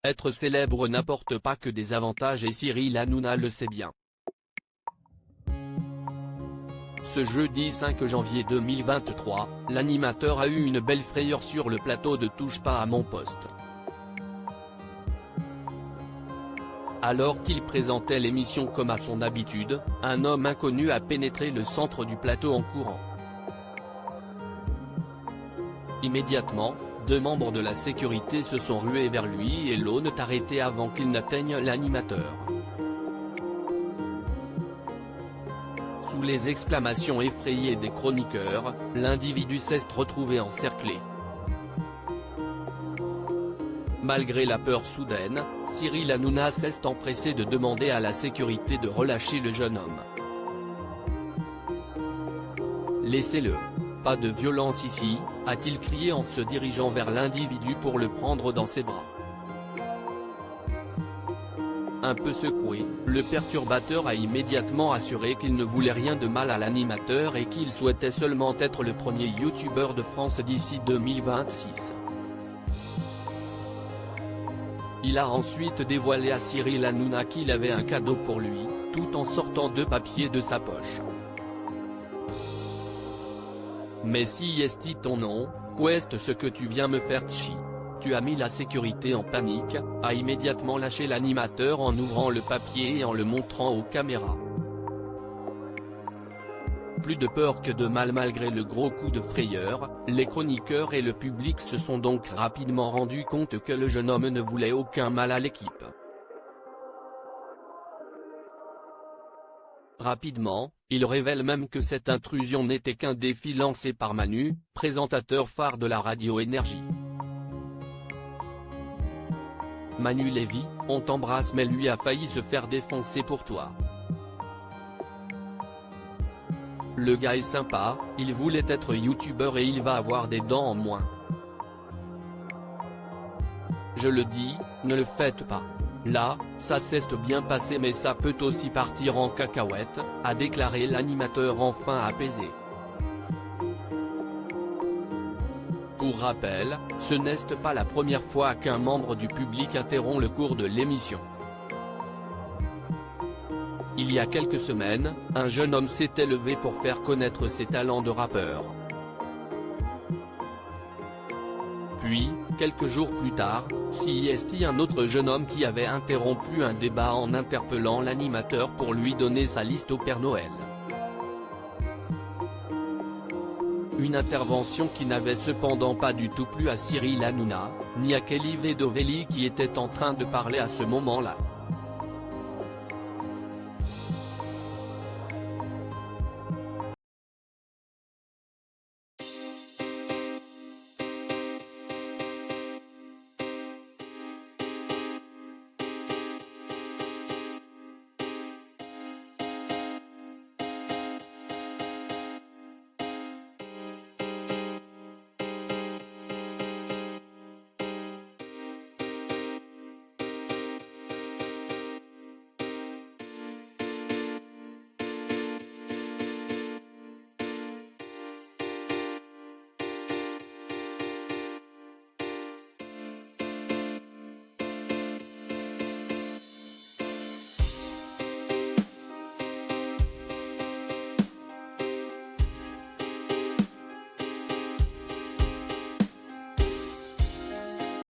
Être célèbre n'apporte pas que des avantages et Cyril Hanouna le sait bien. Ce jeudi 5 janvier 2023, l'animateur a eu une belle frayeur sur le plateau de Touche pas à mon poste. Alors qu'il présentait l'émission comme à son habitude, un homme inconnu a pénétré le centre du plateau en courant. Immédiatement, 2 membres de la sécurité se sont rués vers lui et l'ont arrêté avant qu'il n'atteigne l'animateur. Sous les exclamations effrayées des chroniqueurs, l'individu s'est retrouvé encerclé. Malgré la peur soudaine, Cyril Hanouna s'est empressé de demander à la sécurité de relâcher le jeune homme. « Laissez-le. Pas de violence ici », a-t-il crié en se dirigeant vers l'individu pour le prendre dans ses bras. Un peu secoué, le perturbateur a immédiatement assuré qu'il ne voulait rien de mal à l'animateur et qu'il souhaitait seulement être le premier youtubeur de France d'ici 2026. Il a ensuite dévoilé à Cyril Hanouna qu'il avait un cadeau pour lui, tout en sortant 2 papiers de sa poche. Mais si est ton nom, qu'est ce que tu viens me faire tchi? Tu as mis la sécurité en panique, a immédiatement lâché l'animateur en ouvrant le papier et en le montrant aux caméras. Plus de peur que de mal malgré le gros coup de frayeur, les chroniqueurs et le public se sont donc rapidement rendus compte que le jeune homme ne voulait aucun mal à l'équipe. Rapidement, il révèle même que cette intrusion n'était qu'un défi lancé par Manu, présentateur phare de la radio Énergie. Manu Lévy, on t'embrasse mais lui a failli se faire défoncer pour toi. Le gars est sympa, il voulait être youtubeur et il va avoir des dents en moins. Je le dis, ne le faites pas. Là, ça s'est bien passé mais ça peut aussi partir en cacahuète, a déclaré l'animateur enfin apaisé. Pour rappel, ce n'est pas la première fois qu'un membre du public interrompt le cours de l'émission. Il y a quelques semaines, un jeune homme s'était levé pour faire connaître ses talents de rappeur. Puis, quelques jours plus tard, c'est un autre jeune homme qui avait interrompu un débat en interpellant l'animateur pour lui donner sa liste au Père Noël. Une intervention qui n'avait cependant pas du tout plu à Cyril Hanouna, ni à Kelly Vedovelli qui était en train de parler à ce moment-là.